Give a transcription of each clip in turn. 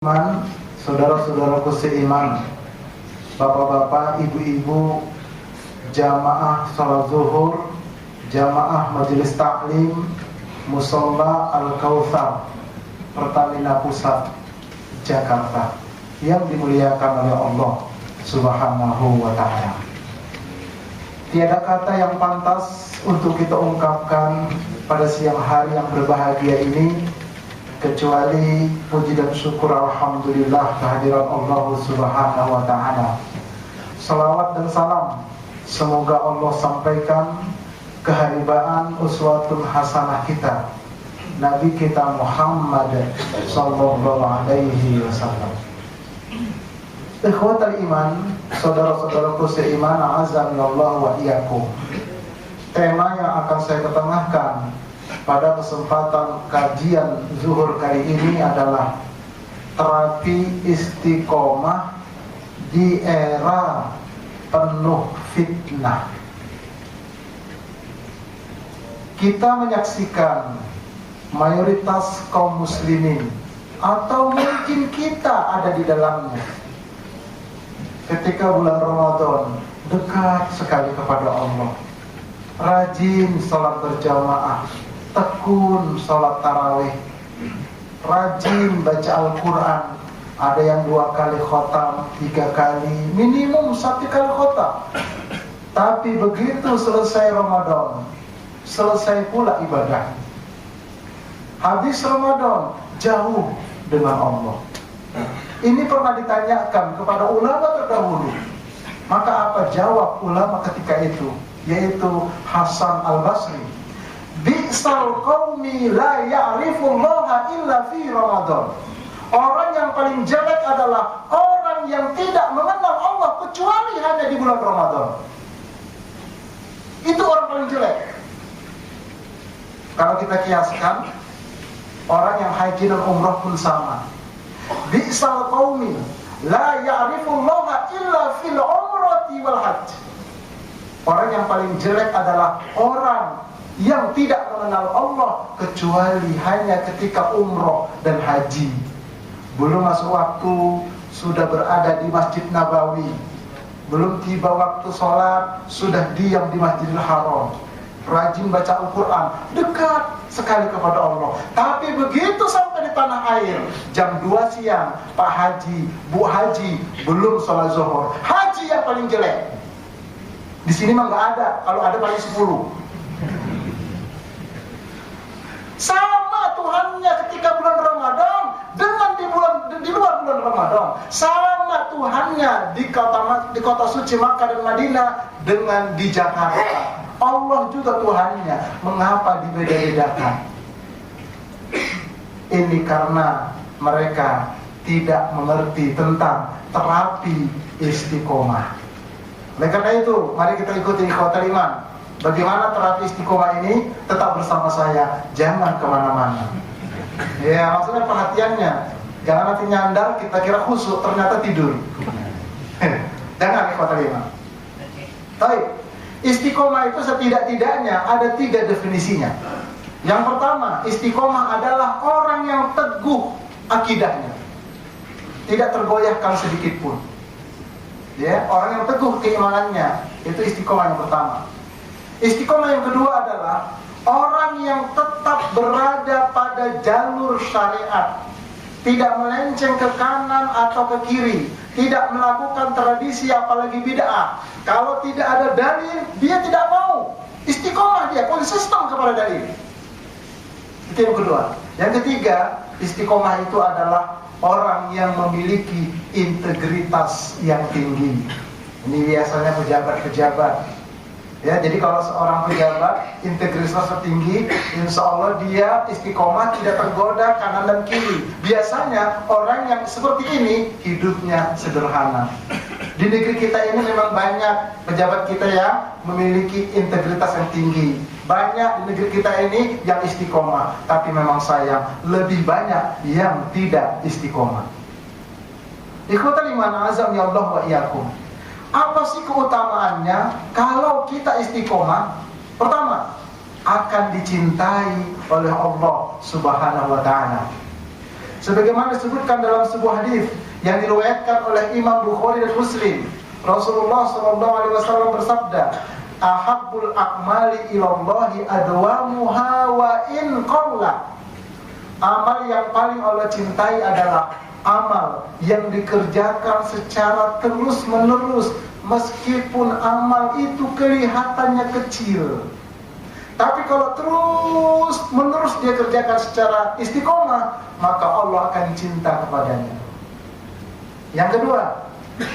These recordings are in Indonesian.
Iman, saudara-saudaraku seiman, bapak-bapak, ibu-ibu, jamaah salat zuhur, jamaah majelis taklim, Musholla Al-Kautsar, Pertamina Pusat, Jakarta, yang dimuliakan oleh Allah Subhanahu wa ta'ala. Tiada kata yang pantas untuk kita ungkapkan pada siang hari yang berbahagia ini kecuali puji dan syukur alhamdulillah kehadiran Allah Subhanahu wa ta'ala. Salawat dan salam semoga Allah sampaikan keharibaan uswatun hasanah kita Nabi kita Muhammad sallallahu alaihi wasallam. Ikhwatal iman, saudara-saudaraku seiman, azanillahu wa iyyakum. Tema yang akan saya ketengahkan pada kesempatan kajian zuhur kali ini adalah terapi istiqomah di era penuh fitnah. Kita menyaksikan mayoritas kaum muslimin, atau mungkin kita ada di dalamnya, ketika bulan Ramadan dekat sekali kepada Allah, rajin sholat berjamaah, tekun sholat tarawih, rajin baca Al-Quran. Ada yang 2 kali khotam, 3 kali, minimum 1 kali khotam. Tapi begitu selesai Ramadan, selesai pula ibadah. Habis Ramadan, jauh dengan Allah. Ini pernah ditanyakan kepada ulama terdahulu. Maka apa jawab ulama ketika itu? Yaitu Hasan Al-Basri, bi'sal qaumi la ya'rifullaha illa fi Ramadan. Orang yang paling jelek adalah orang yang tidak mengenal Allah kecuali hanya di bulan Ramadan. Itu orang paling jelek. Kalau kita kiaskan, orang yang haji dan umrah pun sama. Bi'sal qaumi la ya'rifullaha illa fil umrati wal hajj. Orang yang paling jelek adalah orang yang tidak mengenal Allah kecuali hanya ketika umroh dan haji. Belum masuk waktu sudah berada di Masjid Nabawi, belum tiba waktu sholat sudah diam di Masjidil Haram, rajin baca Al-Quran, dekat sekali kepada Allah. Tapi begitu sampai di tanah air, jam 2 siang, Pak Haji, Bu Haji belum sholat zuhur. Haji yang paling jelek. Di sini mah nggak ada, kalau ada paling 10. Sama Tuhannya ketika bulan Ramadan dengan di luar bulan Ramadan. Sama Tuhannya di kota suci Makkah dan Madinah dengan di Jakarta. Allah juga Tuhannya. Mengapa dibeda-bedakan? Ini karena mereka tidak mengerti tentang terapi istiqomah. Oleh karena itu, mari kita ikuti ikhwatal iman. Bagaimana terapi istiqomah ini? Tetap bersama saya, jangan kemana-mana. Ya, maksudnya perhatiannya, jangan nanti nyandar, kita kira khusyuk, ternyata tidur. Jangan ikhwatal iman. Baik, istiqomah itu setidak-tidaknya ada 3 definisinya. Yang pertama, istiqomah adalah orang yang teguh akidahnya, tidak tergoyahkan sedikit pun. Ya, orang yang teguh keimanannya, itu istiqomah yang pertama. Istiqomah yang kedua adalah orang yang tetap berada pada jalur syariat, tidak melenceng ke kanan atau ke kiri, tidak melakukan tradisi apalagi bid'ah. Kalau tidak ada dalil, dia tidak mau. Istiqomah dia, konsisten kepada dalil. Itu yang kedua. Yang ketiga, istiqomah itu adalah orang yang memiliki integritas yang tinggi. Ini biasanya pejabat-pejabat. Ya, jadi kalau seorang pejabat integritasnya tinggi, insya Allah dia istiqomah, tidak tergoda kanan dan kiri. Biasanya orang yang seperti ini hidupnya sederhana. Di negeri kita ini memang banyak pejabat kita yang memiliki integritas yang tinggi. Banyak di negeri kita ini yang istiqomah, tapi memang sayang lebih banyak yang tidak istiqomah. Ikhwatal iman, azam ya Allah wa iyyakum. Apa sih keutamaannya kalau kita istiqomah? Pertama, akan dicintai oleh Allah Subhanahu wa ta'ala. Sebagaimana disebutkan dalam sebuah hadis yang diriwayatkan oleh Imam Bukhari dan Muslim, Rasulullah SAW bersabda, "Ahabbul a'mali ilallahi adwamuha wa in qalla." Amal yang paling Allah cintai adalah amal yang dikerjakan secara terus-menerus, meskipun amal itu kelihatannya kecil. Tapi kalau terus-menerus dia kerjakan secara istiqomah, maka Allah akan cinta kepadanya. Yang kedua,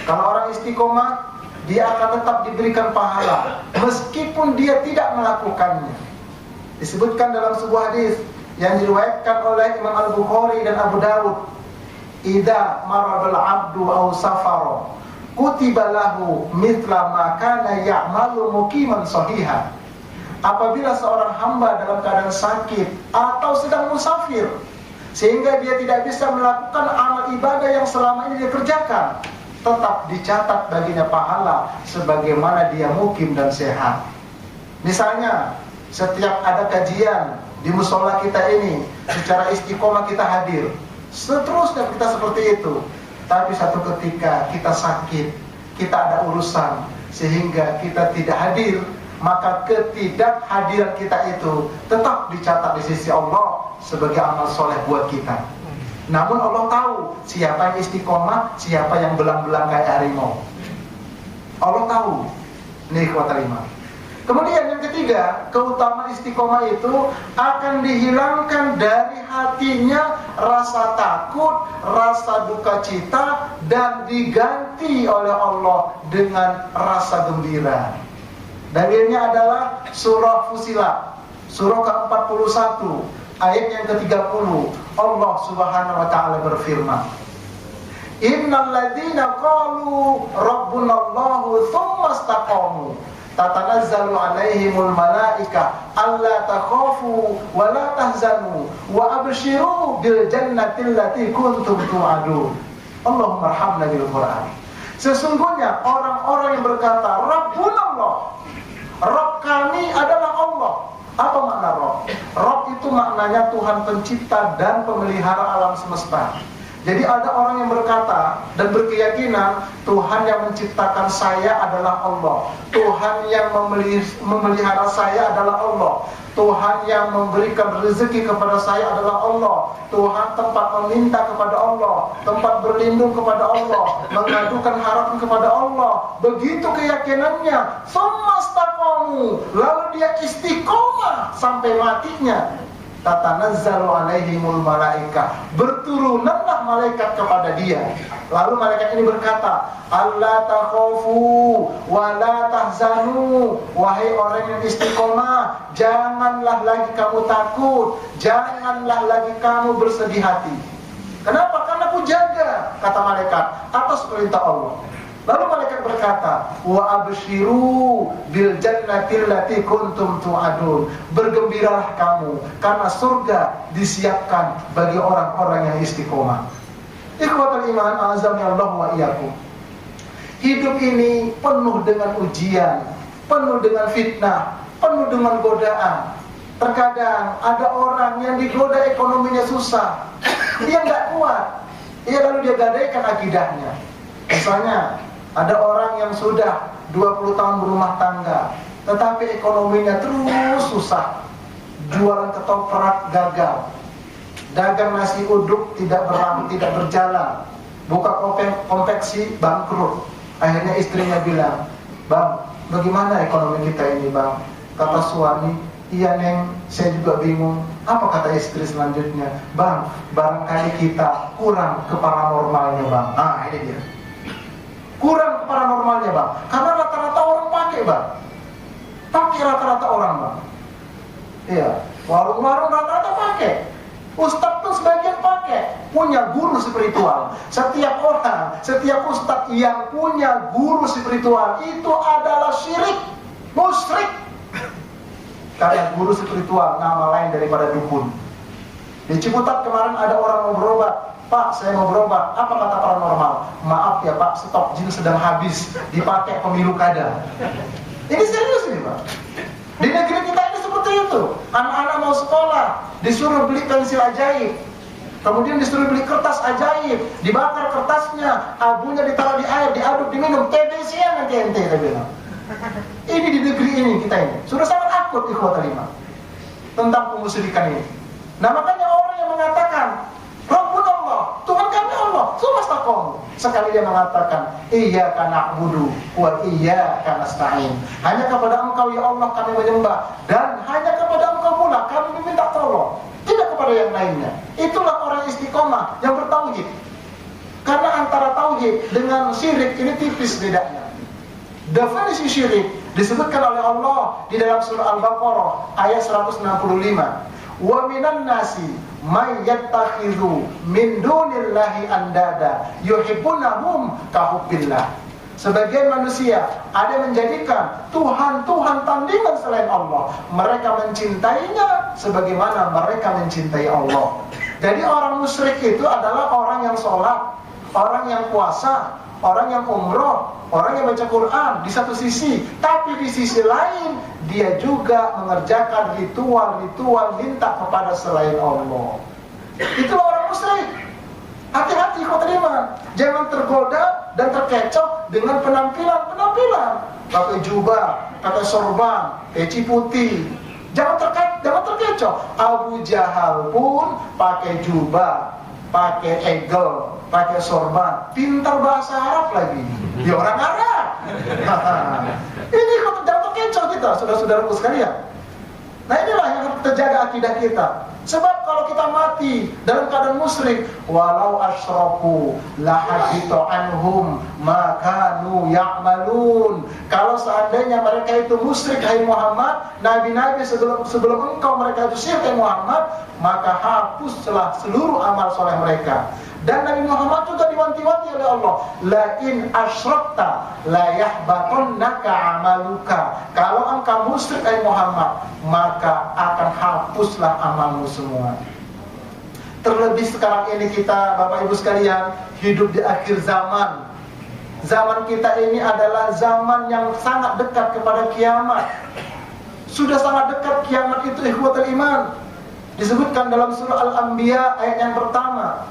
kalau orang istiqomah, dia akan tetap diberikan pahala meskipun dia tidak melakukannya. Disebutkan dalam sebuah hadis yang diriwayatkan oleh Imam Al-Bukhari dan Abu Dawud, "Idza marabal 'abdu aw safara, kutiba lahu mithla ma kana ya'malu muqiman sahihan." Apabila seorang hamba dalam keadaan sakit atau sedang musafir, sehingga dia tidak bisa melakukan amal ibadah yang selama ini dia kerjakan, tetap dicatat baginya pahala sebagaimana dia mukim dan sehat. Misalnya, setiap ada kajian di musola kita ini, secara istiqomah kita hadir, seterusnya kita seperti itu. Tapi satu ketika kita sakit, kita ada urusan, sehingga kita tidak hadir, maka ketidakhadiran kita itu tetap dicatat di sisi Allah sebagai amal soleh buat kita. Namun Allah tahu siapa yang istiqomah, siapa yang belang-belang kayak harimau. Allah tahu. Nih ikhwatal iman. Kemudian yang ketiga, keutamaan istiqomah itu akan dihilangkan dari hatinya rasa takut, rasa duka cita, dan diganti oleh Allah dengan rasa gembira. Dalilnya adalah surah Fusilat, surah ke-41, ayat yang ke-30. Allah Subhanahu wa taala berfirman, "Innal ladzina qalu rabbunallahu tsumma istaqamu tatanazzalu 'alaihimul malaika alla takhafu wa la tahzanu wa abshiru bil jannati allati kuntum tu'adun." Allahumma arhamna bil Qur'an. Sesungguhnya orang-orang yang berkata Rabbunallah, Rabb kami adalah Allah. Apa makna Rabb? Rabb itu maknanya Tuhan pencipta dan pemelihara alam semesta. Jadi ada orang yang berkata dan berkeyakinan Tuhan yang menciptakan saya adalah Allah, Tuhan yang memelihara saya adalah Allah, Tuhan yang memberikan rezeki kepada saya adalah Allah, Tuhan tempat meminta kepada Allah, tempat berlindung kepada Allah, mengadukan harapan kepada Allah. Begitu keyakinannya, semastaqamu, lalu dia istiqomah sampai matinya. Tatanazzalu 'alaihimul malaika, berturunanlah malaikat kepada dia. Lalu malaikat ini berkata, "Alla takhafu wa la tahzanu." Wahai orang yang istiqomah, janganlah lagi kamu takut, janganlah lagi kamu bersedih hati. Kenapa? Karena aku jaga, kata malaikat, atas perintah Allah. Lalu malaikat berkata, "Wa abshiru bil jannati allati kuntum tu'adun." Bergembiralah kamu karena surga disiapkan bagi orang-orang yang istiqomah. Ikhwatul iman, azami Allah wa iyyakum. Hidup ini penuh dengan ujian, penuh dengan fitnah, penuh dengan godaan. Terkadang ada orang yang digoda ekonominya susah, dia nggak kuat, lalu dia gadaikan akidahnya. Misalnya ada orang yang sudah 20 tahun berumah tangga, tetapi ekonominya terus susah. Jualan ketoprak gagal, dagang nasi uduk tidak berjalan, buka konveksi bangkrut. Akhirnya istrinya bilang, "Bang, bagaimana ekonomi kita ini, Bang?" Kata suami, "Iya Neng, saya juga bingung." Apa kata istri selanjutnya? "Bang, barangkali kita kurang ke paranormalnya, Bang." Nah ini dia, kurang ke paranormalnya, Bang. Karena rata-rata orang pakai, Bang. Pakai rata-rata orang, Bang. Iya, warung-warung rata-rata pakai. Ustadz pun sebagian pakai. Punya guru spiritual. Setiap orang, setiap ustadz yang punya guru spiritual itu adalah syirik, musyrik. Karena guru spiritual nama lain daripada dukun. Di Ciputat kemarin ada orang mau berobat. "Pak, saya mau berobat." Apa kata paranormal? "Maaf ya Pak, stok jin sedang habis, dipakai pemilu kada." Ini serius ini, Pak. Di negeri kita ini seperti itu. Anak-anak mau sekolah, disuruh beli pensil ajaib. Kemudian disuruh beli kertas ajaib, dibakar kertasnya, abunya ditaruh di air, diaduk, diminum. TBC-nya nanti ente, saya bilang. Ini di negeri ini kita ini sudah sangat akut ikhwatal iman tentang kemusyrikan ini. Nah makanya orang yang mengatakan Rabbun Allah, Tuhan kami Allah, sumastaqamu. Sekali dia mengatakan iyyaka na'budu wa iyyaka nasta'in. Hanya kepada Engkau ya Allah kami menyembah, dan hanya kepada Engkau pula kami meminta tolong, tidak kepada yang lainnya. Itulah orang istiqomah yang bertauhid. Karena antara tauhid dengan syirik ini tipis bedanya. Definisi syirik disebutkan oleh Allah di dalam surah Al-Baqarah ayat 165. Wa minan nasi may yattakhidhu min dunillahi andada yuhibbunahum kahubbillah. Sebagian manusia ada yang menjadikan Tuhan-Tuhan tandingan selain Allah. Mereka mencintainya sebagaimana mereka mencintai Allah. Jadi orang musyrik itu adalah orang yang sholat, orang yang puasa, orang yang umroh, orang yang baca Quran di satu sisi, tapi di sisi lain dia juga mengerjakan ritual-ritual minta kepada selain Allah. Itulah orang musyrik. Hati-hati kau terima, jangan tergoda dan terkecoh dengan penampilan. Pakai jubah, pakai sorban, peci putih. Jangan terkecoh. Abu Jahal pun pakai jubah, pakai egel, pakai sorban, pintar bahasa Arab lagi. Dia orang Arab. Ini kok jangan terkecoh kita, saudara-saudaraku sekalian. Nah inilah yang harus terjaga akidah kita. Sebab kalau kita mati dalam keadaan musyrik, walau asyraku lahabita anhum ma kanu ya'malun. Kalau seandainya mereka itu musyrik hai Muhammad, nabi-nabi sebelum engkau mereka itu syirik hai Muhammad, maka hapuslah seluruh amal soleh mereka. Dan Nabi Muhammad juga diwanti-wanti oleh Allah, la in asyrakta la yahbatannaka amaluka. Kalau engkau musyrik hai Muhammad, maka akan hapuslah amalmu semua. Terlebih sekarang ini kita Bapak Ibu sekalian hidup di akhir zaman. Zaman kita ini adalah zaman yang sangat dekat kepada kiamat. Sudah sangat dekat kiamat itu ikhwatul iman. Disebutkan dalam surah Al-Anbiya ayat yang pertama.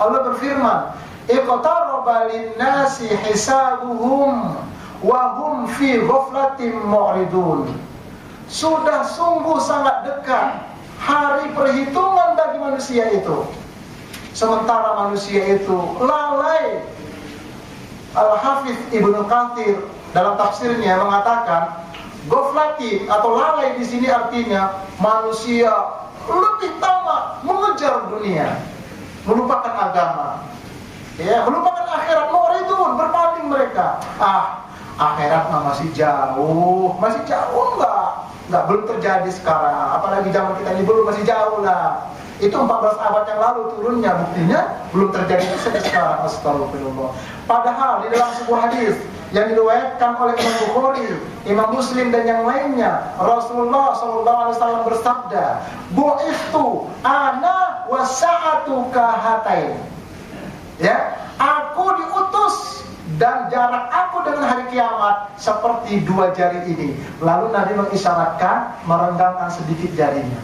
Allah berfirman, iqtaraba lin-nasi hisabuhum wa hum fi ghaflatin mu'ridun. Sudah sungguh sangat dekat hari perhitungan bagi manusia itu. Sementara manusia itu lalai. Al-Hafidz Ibnu Katsir dalam tafsirnya mengatakan, ghaflatin atau lalai di sini artinya manusia lebih tamak mengejar dunia, melupakan agama, ya, melupakan akhirat. Mu'ridun, berpaling mereka. Akhirat masih jauh enggak, belum terjadi sekarang. Apalagi zaman kita ini belum, masih jauh lah. Itu 14 abad yang lalu turunnya, buktinya belum terjadi sekarang. Astagfirullah. Padahal di dalam sebuah hadis yang diriwayatkan oleh Imam Bukhari, Imam Muslim dan yang lainnya, Rasulullah SAW bersabda, "Bu'ithtu ana wa sa'atu kahatain." Ya, aku diutus dan jarak aku dengan hari kiamat seperti dua jari ini. Lalu Nabi mengisyaratkan merenggangkan sedikit jarinya.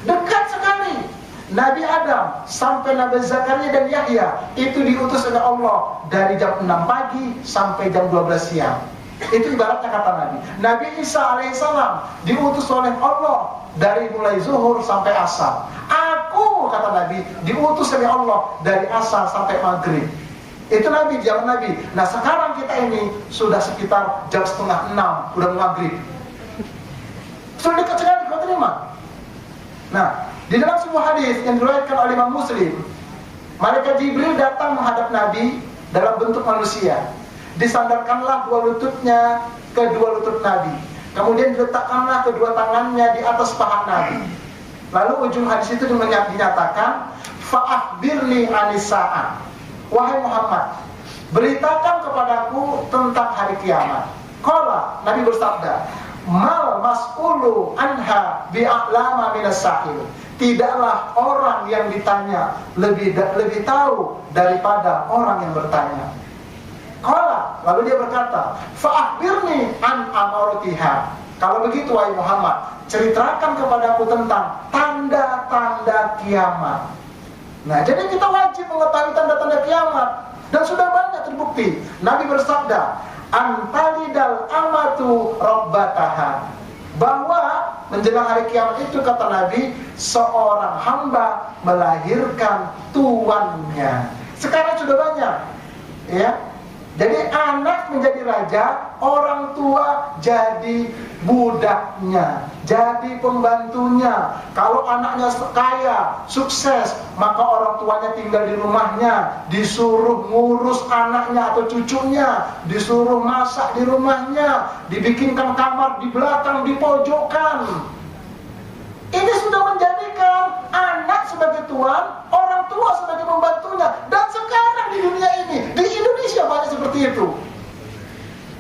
Dekat sekali. Nabi Adam sampai Nabi Zakaria dan Yahya itu diutus oleh Allah dari jam 6 pagi sampai jam 12 siang. Itu ibaratnya kata Nabi. Nabi Isa alaihissalam diutus oleh Allah dari mulai zuhur sampai asar. Aku, kata Nabi, diutus oleh Allah dari asar sampai maghrib. Itu Nabi, zaman Nabi. Nah sekarang kita ini sudah sekitar jam setengah 6, udah maghrib. Sudah dekat sekali, kau terima. Nah, di dalam sebuah hadis yang diriwayatkan oleh Imam Muslim, malaikat Jibril datang menghadap Nabi dalam bentuk manusia. Disandarkanlah dua lututnya ke dua lutut Nabi. Kemudian diletakkanlah kedua tangannya di atas paha Nabi. Lalu ujung hadis itu dinyatakan, fa'akhbirni anis-sa'ah. Wahai Muhammad, beritakan kepadaku tentang hari kiamat. Qala, Nabi bersabda, mal mas'ulu anha bi'a'lama minas sa'il. Tidaklah orang yang ditanya lebih tahu daripada orang yang bertanya. Qala, lalu dia berkata, fa'akhbirni an amaratiha. Kalau begitu wahai Muhammad, ceritakan kepadaku tentang tanda-tanda kiamat. Nah, jadi kita wajib mengetahui tanda-tanda kiamat. Dan sudah banyak terbukti. Nabi bersabda, "Antalidal amatu rabbataha." Bahwa menjelang hari kiamat itu, kata Nabi, seorang hamba melahirkan tuannya. Sekarang sudah banyak, ya. Jadi anak menjadi raja, orang tua jadi budaknya, jadi pembantunya. Kalau anaknya kaya, sukses, maka orang tuanya tinggal di rumahnya, disuruh ngurus anaknya atau cucunya, disuruh masak di rumahnya, dibikinkan kamar di belakang, di pojokan. Ini sudah menjadikan anak sebagai tuan, orang tua sebagai pembantunya. Dan sekarang di dunia ini, di Indonesia banyak seperti itu.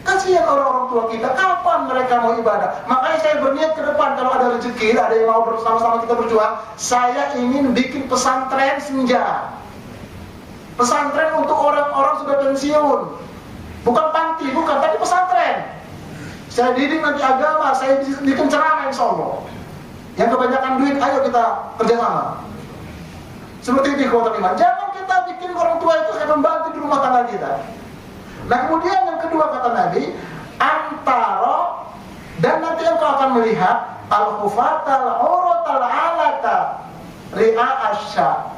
Kasihan orang-orang tua kita, kapan mereka mau ibadah? Makanya saya berniat ke depan, kalau ada rezeki, ada yang mau bersama-sama kita berjuang, saya ingin bikin pesantren senja. Pesantren untuk orang-orang sudah pensiun. Bukan panti, bukan, tapi pesantren. Saya didik nanti agama, saya bikin ceramah insya Allah. Yang kebanyakan duit, ayo kita kerjasama. Seperti di Kota Iman. Jangan kita bikin orang tua itu kayak pembantu di rumah tangga kita. Nah, kemudian yang kedua kata Nabi, antara, dan nanti engkau akan melihat al-hufatal urutal alata ri'a asya.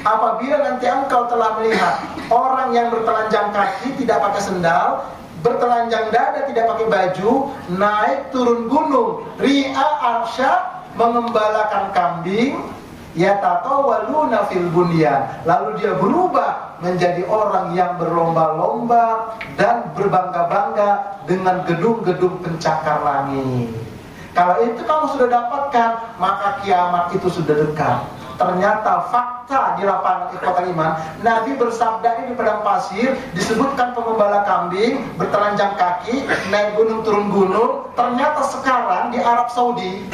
Apabila nanti engkau telah melihat orang yang bertelanjang kaki, tidak pakai sendal, bertelanjang dada, tidak pakai baju, naik turun gunung, ri'a arsya, mengembalakan kambing, yatatawaluna fil bunyan, lalu dia berubah menjadi orang yang berlomba-lomba dan berbangga-bangga dengan gedung-gedung pencakar langit. Kalau itu kamu sudah dapatkan, maka kiamat itu sudah dekat. Ternyata fakta di lapangan Ikhwatal Iman, Nabi bersabda ini di padang pasir, disebutkan pengembala kambing, bertelanjang kaki, naik gunung turun gunung. Ternyata sekarang di Arab Saudi,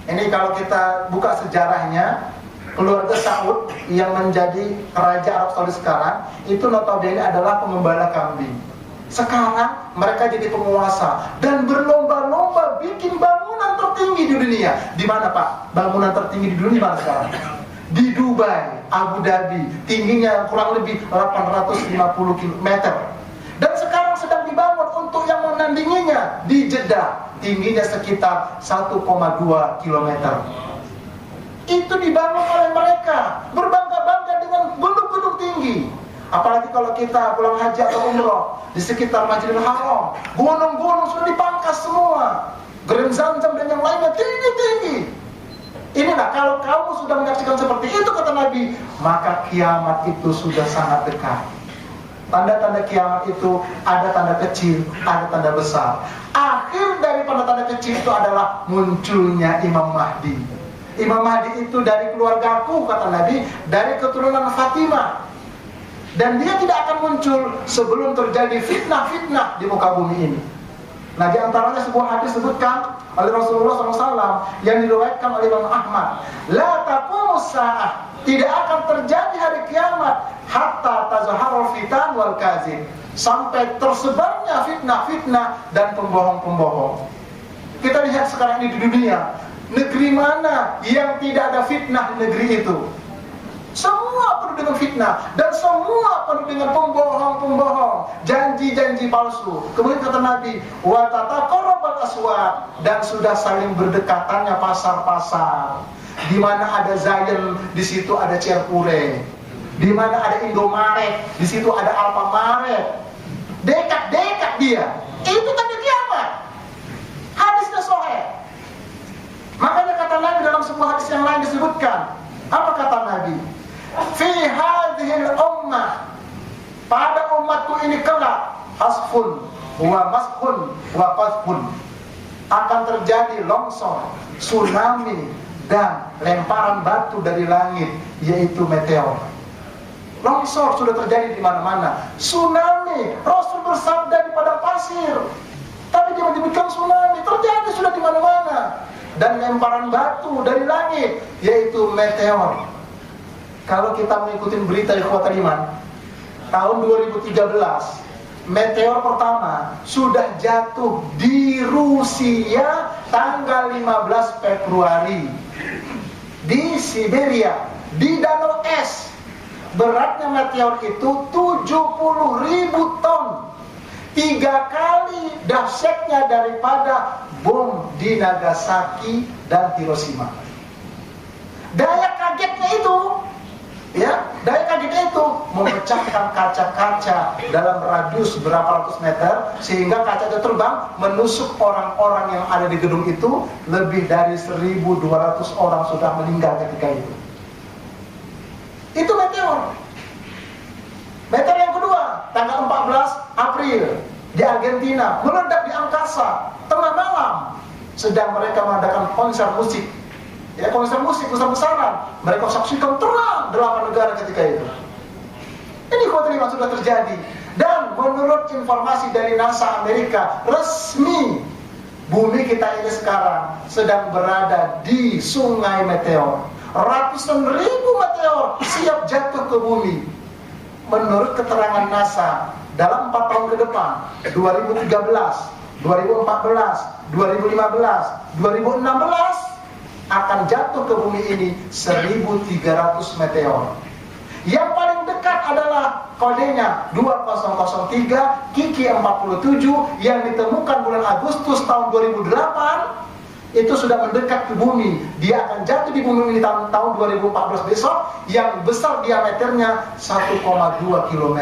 ini kalau kita buka sejarahnya, keluarga Saud yang menjadi raja Arab Saudi sekarang, itu notabene adalah pengembala kambing. Sekarang mereka jadi penguasa dan berlomba-lomba bikin bangunan tertinggi di dunia. Di mana, Pak? Bangunan tertinggi di dunia mana sekarang? Di Dubai, Abu Dhabi, tingginya kurang lebih 850 km. Dan sekarang sedang dibangun untuk yang menandinginya di Jeddah, tingginya sekitar 1,2 km. Itu dibangun oleh mereka, berbangga-bangga dengan gedung-gedung tinggi. Apalagi kalau kita pulang haji atau umroh di sekitar Masjidil Haram, gunung-gunung sudah dipangkas semua, Grand Zamzam dan yang lainnya tinggi-tinggi. Inilah, kalau kamu sudah menyaksikan seperti itu kata Nabi, maka kiamat itu sudah sangat dekat. Tanda-tanda kiamat itu ada tanda kecil, ada tanda besar. Akhir dari tanda-tanda kecil itu adalah munculnya Imam Mahdi. Imam Mahdi itu dari keluargaku kata Nabi, dari keturunan Fatimah. Dan dia tidak akan muncul sebelum terjadi fitnah-fitnah di muka bumi ini. Nah, di antaranya sebuah hadis disebutkan oleh Rasulullah SAW yang diriwayatkan oleh Imam Ahmad. La taqumus sa'ah, tidak akan terjadi hari kiamat hatta tazharul fitan wal kazib, sampai tersebarnya fitnah-fitnah dan pembohong-pembohong. Kita lihat sekarang ini di dunia, negeri mana yang tidak ada fitnah di negeri itu? Semua penuh dengan fitnah dan semua penuh dengan pembohong-pembohong, janji-janji palsu. Kemudian kata Nabi, wa tataqarrabat aswaq, dan sudah saling berdekatannya pasar-pasar. Di mana ada Zion, di situ ada Ciampure. Di mana ada Indomaret, di situ ada Alfamaret. Dekat-dekat dia. Itu tanda kiamat. Hadisnya sahih. Makanya kata Nabi dalam sebuah hadis yang lain disebutkan, apa kata Nabi? Fi hadhil ummah, pada umatku ini kelak, hasfun wa mashun wa qadfun, akan terjadi longsor, tsunami, dan lemparan batu dari langit, yaitu meteor. Longsor sudah terjadi di mana-mana. Tsunami, Rasul bersabda di padang pasir, tapi dia menyebutkan tsunami, terjadi sudah di mana-mana. Dan lemparan batu dari langit, yaitu meteor. Kalau kita mengikuti berita di Kota Iman, tahun 2013, meteor pertama sudah jatuh di Rusia tanggal 15 Februari. Di Siberia, di danau es. Beratnya meteor itu 70.000 ton. 3 kali dahsyatnya daripada bom di Nagasaki dan Hiroshima. Daya kagetnya itu, memecahkan kaca-kaca dalam radius berapa ratus meter, sehingga kaca itu terbang menusuk orang-orang yang ada di gedung itu. Lebih dari 1.200 orang sudah meninggal ketika itu. Itu meteor. Meteor yang kedua, tanggal 14 April di Argentina, meledak di angkasa tengah malam, sedang mereka mengadakan konser musik. Konser musik besar-besaran. Mereka saksikan terang 8 negara ketika itu. Ini memang sudah terjadi. Dan menurut informasi dari NASA Amerika resmi, bumi kita ini sekarang sedang berada di sungai meteor. Ratusan ribu meteor siap jatuh ke bumi. Menurut keterangan NASA, dalam 4 tahun ke depan, 2013, 2014, 2015, 2016, akan jatuh ke bumi ini 1.300 meteor. Yang paling dekat adalah kodenya 2003 Kiki 47 yang ditemukan bulan Agustus tahun 2008. Itu sudah mendekat ke bumi. Dia akan jatuh di bumi ini tahun 2014 besok, yang besar diameternya 1,2 km.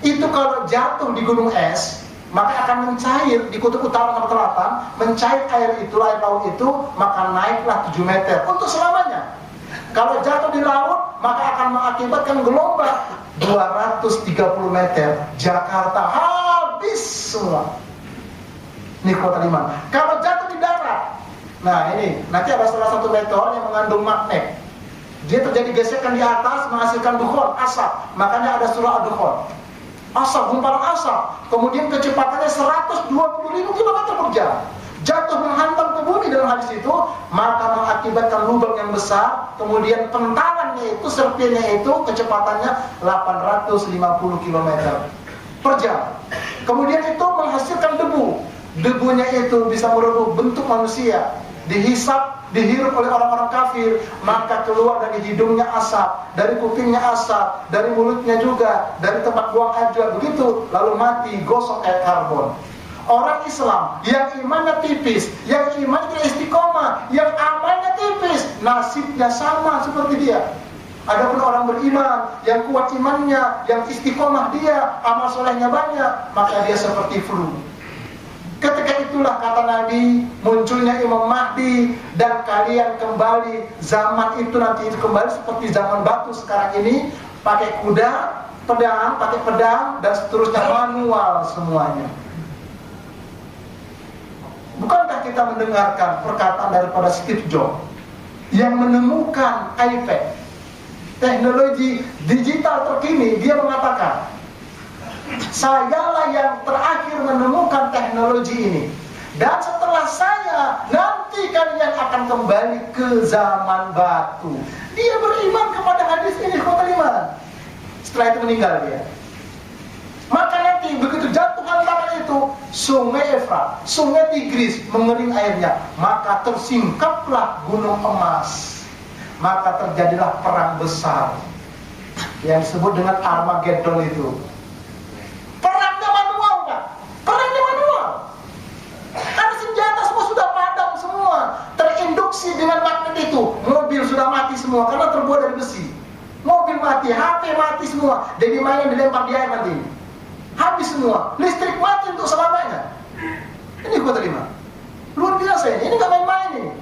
Itu kalau jatuh di gunung es, maka akan mencair di kutub utara sama selatan, mencair air laut itu, maka naiklah 7 meter untuk selamanya. Kalau jatuh di laut, maka akan mengakibatkan gelombang 230 meter. Jakarta habis semua. Ini kota 5. Kalau jatuh di darat, nah ini nanti ada salah satu meteor yang mengandung magnet. Dia terjadi gesekan di atas, menghasilkan dukhon, asap. Makanya ada surah ad-dukhon. Asap, gumpalan asap. Kemudian kecepatannya 120.000 km per jam. Jatuh menghantam ke bumi dalam hadis itu, maka mengakibatkan lubang yang besar. Kemudian pentalannya itu, serpiannya itu, kecepatannya 850 km per jam. Kemudian itu menghasilkan debu. Debunya itu bisa merubah bentuk manusia. Dihisap, dihirup oleh orang-orang kafir, maka keluar dari hidungnya asap, dari kupingnya asap, dari mulutnya juga, dari tempat buang air juga begitu, lalu mati, gosok kayak karbon. Orang Islam yang imannya tipis, yang imannya tidak istiqomah, yang amalnya tipis, nasibnya sama seperti dia. Adapun orang beriman, yang kuat imannya, yang istiqomah dia, amal solehnya banyak, maka dia seperti flu. Ketika itulah kata Nabi, munculnya Imam Mahdi, dan kalian kembali zaman itu nanti itu kembali seperti zaman batu sekarang ini, pakai kuda, pakai pedang, dan seterusnya, manual semuanya. Bukankah kita mendengarkan perkataan daripada Steve Jobs yang menemukan iPad, teknologi digital terkini? Dia mengatakan, sayalah yang terakhir menemukan teknologi ini, dan setelah saya nanti kalian akan kembali ke zaman batu. Dia beriman kepada hadis ini, kota 5. Setelah itu meninggal dia. Maka nanti begitu jatuh hantaman itu, sungai Efrat, sungai Tigris mengering airnya, maka tersingkaplah gunung emas. Maka terjadilah perang besar yang disebut dengan Armageddon itu. Perangnya manual, Pak. Perangnya manual. Karena senjata semua sudah padam semua, terinduksi dengan magnet itu. Mobil sudah mati semua karena terbuat dari besi. Mobil mati, HP mati semua. Jadi main dilempar di air nanti. Habis semua, listrik mati untuk selamanya. Ini kota 5. Luar biasa ini nggak main-main ini.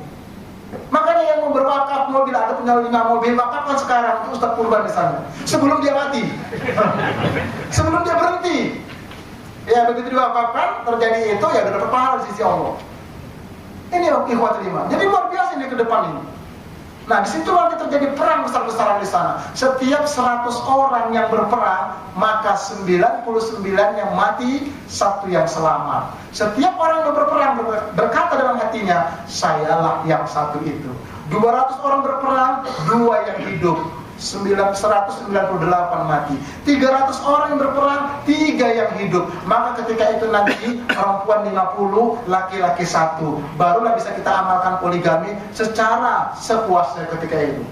Makanya yang mau berwakaf mobil, ada punya 5 mobil, wakafkan sekarang untuk Ustaz Purban di sana. Sebelum dia mati. Sebelum dia berhenti. Ya begitu diwakafkan, terjadi itu, ya udah dapat pahala di sisi Allah. Ini ikhwat 5. Jadi luar biasa ini ke depan ini. Nah, disitulah terjadi perang besar-besaran di sana. Setiap 100 orang yang berperang, maka 99 yang mati, 1 yang selamat. Setiap orang yang berperang berkata dalam hatinya, sayalah yang 1 itu. 200 orang berperang, 2 yang hidup. 198 mati. 300 orang yang berperang, 3 yang hidup. Maka ketika itu nanti perempuan 50, laki-laki 1. Barulah bisa kita amalkan poligami secara sepuasnya ketika itu.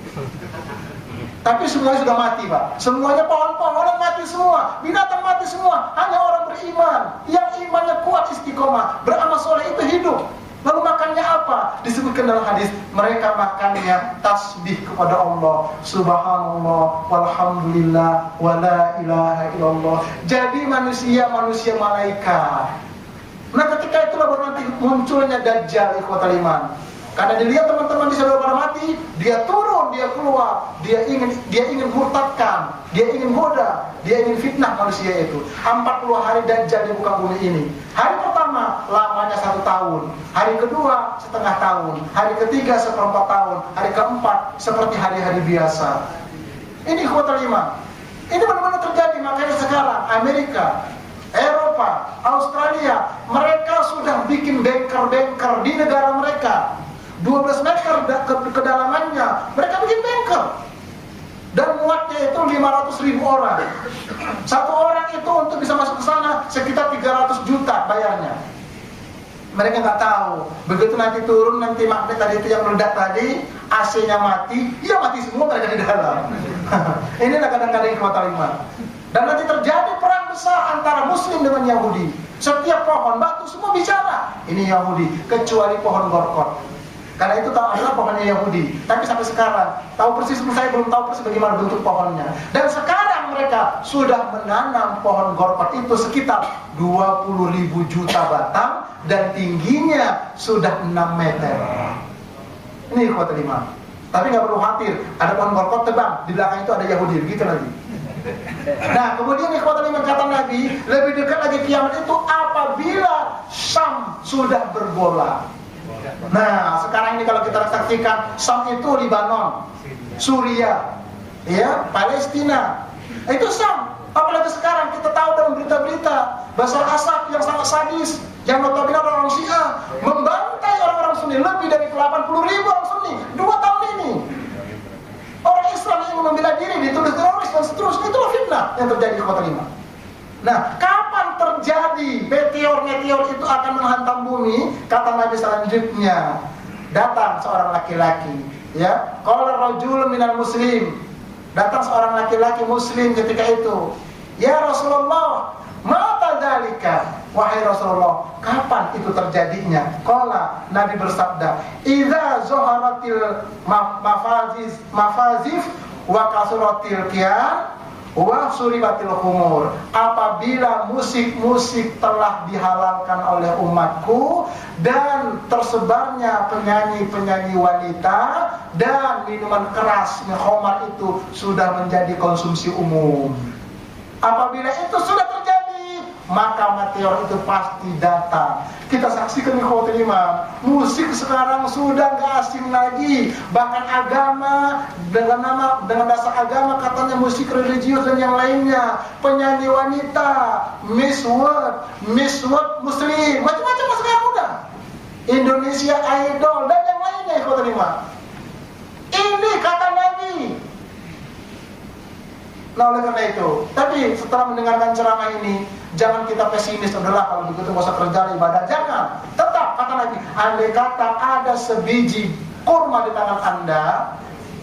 Tapi semuanya sudah mati, Pak. Semuanya pohon-pohonan mati semua, binatang mati semua. Hanya orang beriman, yang imannya kuat, istiqomah, beramal soleh itu hidup. Lalu makannya apa? Disebutkan dalam hadis, mereka makannya tasbih kepada Allah, subhanallah, walhamdulillah, wala ilaha illallah. Jadi manusia malaikat. Nah ketika itulah baru nanti munculnya Dajjal, ikhwatal iman. Karena dilihat teman-teman di sana pada mati, dia turun, dia keluar, dia ingin murtadkan, dia ingin goda, dia ingin fitnah manusia itu. 40 hari Dajjal di muka bumi ini. Hari pertama lamanya 1 tahun, hari kedua setengah tahun, hari ketiga 1/4 tahun, hari keempat seperti hari-hari biasa. Ini ikhwatul iman. Ini benar-benar terjadi. Makanya sekarang Amerika, Eropa, Australia, mereka sudah bikin bunker di negara mereka. 12 meter kedalamannya, mereka bikin bunker. Dan muatnya itu 500.000 orang. 1 orang itu untuk bisa masuk ke sana sekitar 300 juta bayarnya. Mereka nggak tahu. Begitu nanti turun, nanti magnet tadi itu yang meledak tadi, AC-nya mati, ya mati semua mereka di dalam. Inilah kadang-kadang ikhwatal iman. Dan nanti terjadi perang besar antara Muslim dengan Yahudi. Setiap pohon, batu, semua bicara. Ini Yahudi, kecuali pohon gorkot. Karena itu adalah pohonnya Yahudi. Tapi sampai sekarang, tahu persis, saya belum tahu persis bagaimana bentuk pohonnya. Dan sekarang mereka sudah menanam pohon gorkot itu sekitar 20.000 juta batang. Dan tingginya sudah 6 meter. Ini ikhwatul iman. Tapi nggak perlu khawatir, ada pohon gorkot tebang, di belakang itu ada Yahudi, begitu lagi. Nah kemudian ikhwatul iman, kata Nabi, lebih dekat lagi kiamat itu apabila Syam sudah berbola. Nah sekarang ini kalau kita saksikan, Syam itu Libanon, Suriah, ya, Palestina, itu Syam. Apalagi sekarang kita tahu dalam berita-berita Bashar Assad yang sangat sadis, yang notabene orang Syiah membantai orang-orang Sunni, lebih dari 80.000 orang Sunni 2 tahun ini. Orang Islam yang membela diri dituduh teroris dan seterusnya, itulah fitnah yang terjadi di kota Lima. Nah, kapan terjadi meteor-meteor itu akan menghantam bumi? Kata Nabi selanjutnya, datang seorang laki-laki, ya, qala rajulun minal muslim. Datang seorang laki-laki muslim ketika itu, ya Rasulullah, mata dzalika, wahai Rasulullah, kapan itu terjadinya? Qala, Nabi bersabda, idza zaharatil mafazif wa kasuratil qiyan wa suribatil khumur. Apabila musik-musik telah dihalalkan oleh umatku dan tersebarnya penyanyi-penyanyi wanita dan minuman keras, khamar itu sudah menjadi konsumsi umum. Apabila itu sudah terjadi, maka meteor itu pasti datang. Kita saksikan di kota Lima, musik sekarang sudah gak asing lagi. Bahkan agama dengan dasar agama katanya musik religius dan yang lainnya. Penyanyi wanita, Miss World Muslim, macam-macam sekarang udah. Indonesia Idol dan yang lainnya di kota Lima. Ini kata Nabi. Nah oleh karena itu, tapi setelah mendengarkan ceramah ini, jangan kita pesimis, udahlah kalau begitu gak usah kerja ibadah. Jangan, tetap kata Nabi, andai kata ada sebiji kurma di tangan Anda,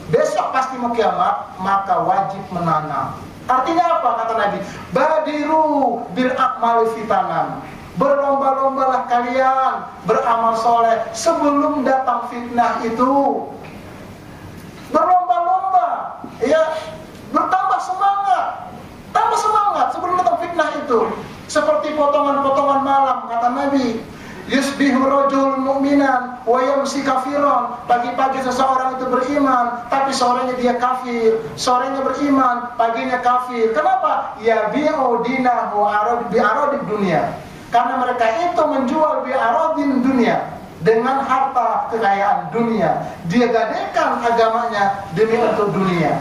besok pasti mau kiamat, maka wajib menanam. Artinya apa kata Nabi? Badiru bil a'mali fitanan. Berlomba-lombalah kalian beramal soleh sebelum datang fitnah itu. Berlomba-lomba, ya, bertambah semangat sebelum datang fitnah itu. Seperti potongan-potongan malam kata Nabi, yusbihu rajul mu'minan wa yamsi kafiran. Pagi-pagi seseorang itu beriman, tapi sorenya dia kafir. Sorenya beriman, paginya kafir. Kenapa? Ya bi'u dinahu bi'aradid dunia. Karena mereka itu menjual bi'aradin dunia, dengan harta kekayaan dunia. Dia gadaikan agamanya demi untuk dunia.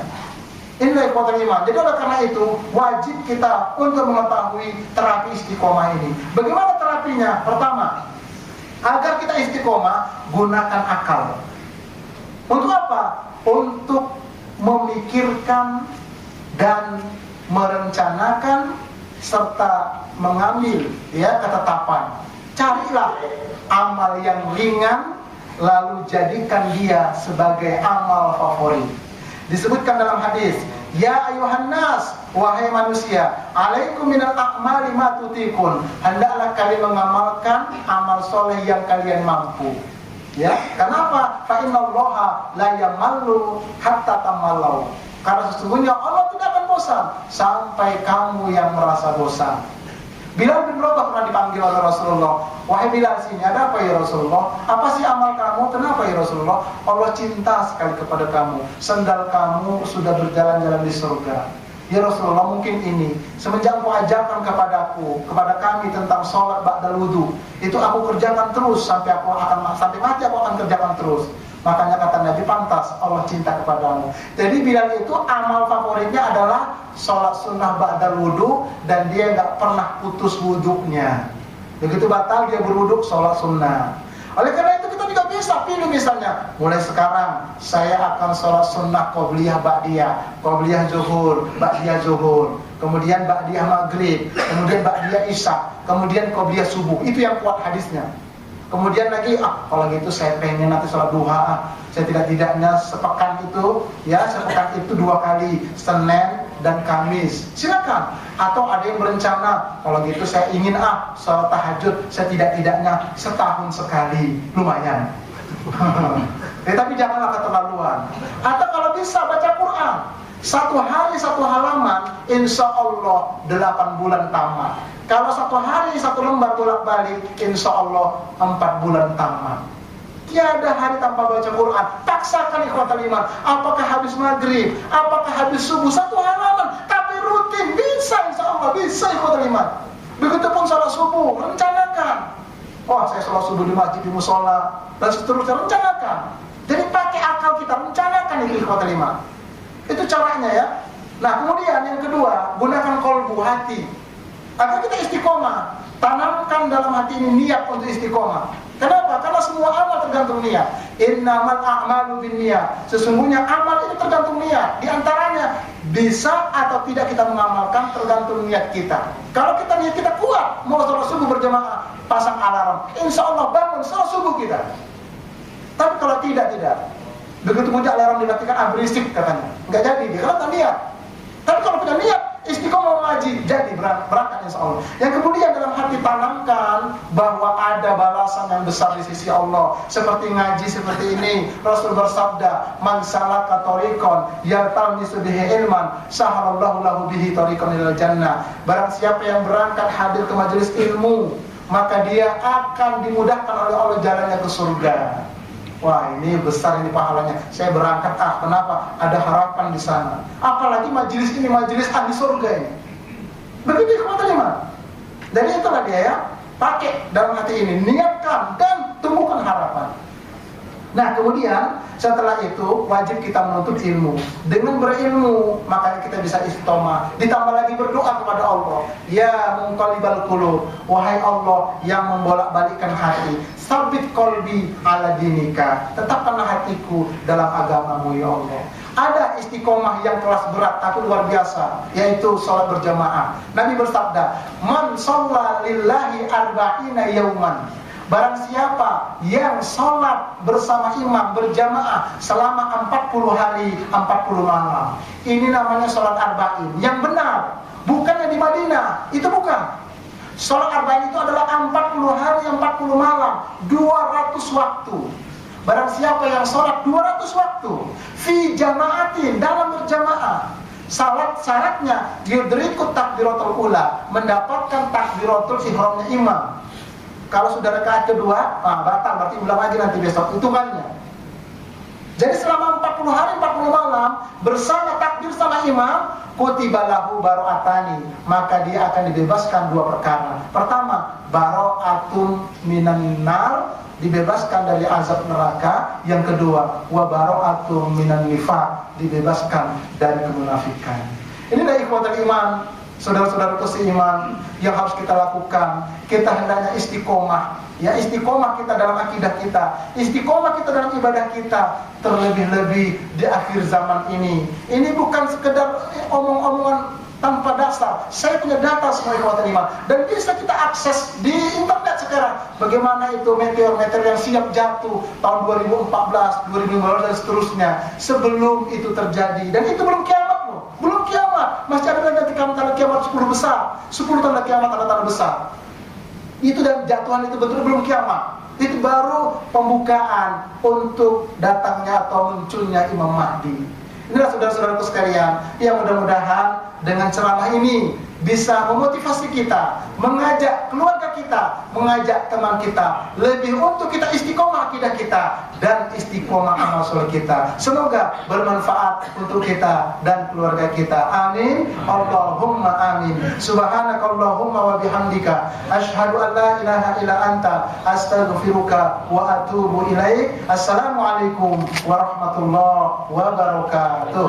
Inilah kekuatan iman. Jadi oleh karena itu wajib kita untuk mengetahui terapi istiqomah ini. Bagaimana terapinya? Pertama, agar kita istiqomah, gunakan akal. Untuk apa? Untuk memikirkan dan merencanakan serta mengambil ketetapan. Carilah amal yang ringan, lalu jadikan dia sebagai amal favorit. Disebutkan dalam hadis, ya ayuhan nas, wahai manusia, alaikum minal a'mali ma tutikun. Hendaklah kalian mengamalkan amal soleh yang kalian mampu. Ya, kenapa? Fa innallaha la yamallu hatta tamallu. Karena sesungguhnya Allah tidak akan bosan sampai kamu yang merasa bosan. Bilal bin Rabah pernah dipanggil oleh Rasulullah. Wahai Bilal, sini ada apa ya Rasulullah? Apa sih amal kamu? Kenapa ya Rasulullah? Allah cinta sekali kepada kamu. Sendal kamu sudah berjalan-jalan di surga. Ya Rasulullah, mungkin ini semenjak Engkau ajarkan kepada kami tentang sholat ba'dal wudu, itu aku kerjakan terus sampai mati aku akan kerjakan terus. Makanya kata Nabi, pantas Allah cinta kepadamu. Jadi Bilal itu amal favoritnya adalah sholat sunnah ba'dal wudu, dan dia nggak pernah putus wudunya. Begitu batal dia berwudu, sholat sunnah. Oleh karena itu kita juga bisa pilih, misalnya mulai sekarang saya akan sholat sunnah qobliyah ba'diyah, qobliyah zuhur, ba'diyah zuhur, kemudian ba'diyah maghrib, kemudian ba'diyah isya, kemudian qobliyah subuh. Itu yang kuat hadisnya. Kemudian lagi, kalau gitu saya pengen nanti sholat duha, saya tidaknya sepekan itu 2 kali, Senin dan Kamis. Silakan. Atau ada yang berencana, kalau gitu saya ingin sholat tahajud, saya tidaknya setahun sekali, lumayan. Tapi janganlah keterlaluan. Atau kalau bisa baca Quran, 1 hari 1 halaman, insya Allah 8 bulan tamat. Kalau 1 hari 1 lembar bolak-balik, insya Allah 4 bulan tamat. Tiada hari tanpa baca Quran. Paksakan ikhwatal iman. Apakah habis maghrib, apakah habis subuh, 1 halaman, tapi rutin, bisa insya Allah, bisa ikhwatal iman. Begitupun sholat subuh, rencanakan. Saya sholat subuh di masjid, di musola, dan seterusnya, rencanakan. Jadi pakai akal kita, rencanakan itu ikhwatal iman. Itu caranya ya. Nah kemudian yang kedua, gunakan kolbu, hati, agar kita istiqomah. Tanamkan dalam hati ini niat untuk istiqomah. Kenapa? Karena semua amal tergantung niat. Innamal a'malu binniyat. Sesungguhnya amal itu tergantung niat. Di antaranya bisa atau tidak kita mengamalkan tergantung niat kita. Kalau kita niat kita kuat, mau sholat subuh berjamaah, pasang alarm, insya Allah bangun sholat subuh kita. Tapi kalau tidak. Begitu punya alarm dimatikan, berisik katanya. Enggak jadi, dia kalau tak niat. Tapi kalau punya niat, istiqomah mengaji, jadi berangkat insya Allah. Yang kemudian dalam hati tanamkan bahwa ada balasan yang besar di sisi Allah. Seperti ngaji seperti ini, Rasul bersabda, man salaka thoriqan yaltamisu bihi ilman, sahalallahu lahu bihi thoriqan ilal jannah. Barang siapa yang berangkat hadir ke majelis ilmu, maka dia akan dimudahkan oleh Allah jalannya ke surga. Wah, ini besar ini pahalanya. Saya berangkat, kenapa? Ada harapan di sana. Apalagi majelis ini majelis ahli surga ini. Begitu ikhwatal iman. Jadi itulah dia ya. Pakai dalam hati ini, niatkan dan tumbuhkan harapan. Nah, kemudian setelah itu wajib kita menuntut ilmu. Dengan berilmu, maka kita bisa istiqomah. Ditambah lagi berdoa kepada Allah. Ya munqalibal qulub, wahai Allah yang membolak-balikkan hati, sabit qalbi ala dinika. Tetapkanlah hatiku dalam agamamu ya Allah. Ada istiqomah yang kelas berat tapi luar biasa, yaitu sholat berjamaah. Nabi bersabda, man shalla lillahi arba'ina yauman. Barang siapa yang sholat bersama imam berjamaah selama 40 hari 40 malam, ini namanya sholat arba'in yang benar, bukannya di Madinah. Itu bukan. Sholat arba'in itu adalah 40 hari 40 malam, 200 waktu. Barang siapa yang sholat 200 waktu fi jama'atin, dalam berjamaah, syaratnya yudrikut takbiratul ula, mendapatkan takbiratul ihramnya imam. Kalau sudah rakaat kedua, batal, berarti ulang lagi nanti besok, hitungannya. Jadi selama 40 hari 40 malam bersama takbir sama imam, kutiba lahu baro'atani, maka dia akan dibebaskan 2 perkara. Pertama, baro'atun minan nar, dibebaskan dari azab neraka. Yang kedua, wa baro'atun minan nifaq, dibebaskan dari kemunafikan. Inilah ikhwatul iman, saudara-saudara seiman, yang harus kita lakukan, kita hendaknya istiqomah. Ya, istiqomah kita dalam akidah kita, istiqomah kita dalam ibadah kita, terlebih-lebih di akhir zaman ini. Ini bukan sekedar omong-omongan tanpa dasar. Saya punya data semua ikhwatan iman, dan bisa kita akses di internet sekarang. Bagaimana itu meteor-meteor yang siap jatuh tahun 2014, 2015 dan seterusnya, sebelum itu terjadi. Dan itu belum kiamat loh, belum kiamat. Masih ada nanti tanda kiamat 10 besar, 10 tanda kiamat, tanda-tanda besar. Itu dan jatuhan itu betul belum kiamat. Itu baru pembukaan untuk datangnya atau munculnya Imam Mahdi. Inilah saudara-saudaraku sekalian, yang mudah-mudahan dengan ceramah ini bisa memotivasi kita, mengajak keluarga kita, mengajak teman kita, lebih untuk kita istiqomah akidah kita dan istiqomah amal soleh kita. Semoga bermanfaat untuk kita dan keluarga kita. Amin. Allahumma amin. Subhanakallahumma wa bihamdika asyhadu an la ilaha illa anta astaghfiruka wa atubu ilaik. Assalamualaikum warahmatullahi wabarakatuh.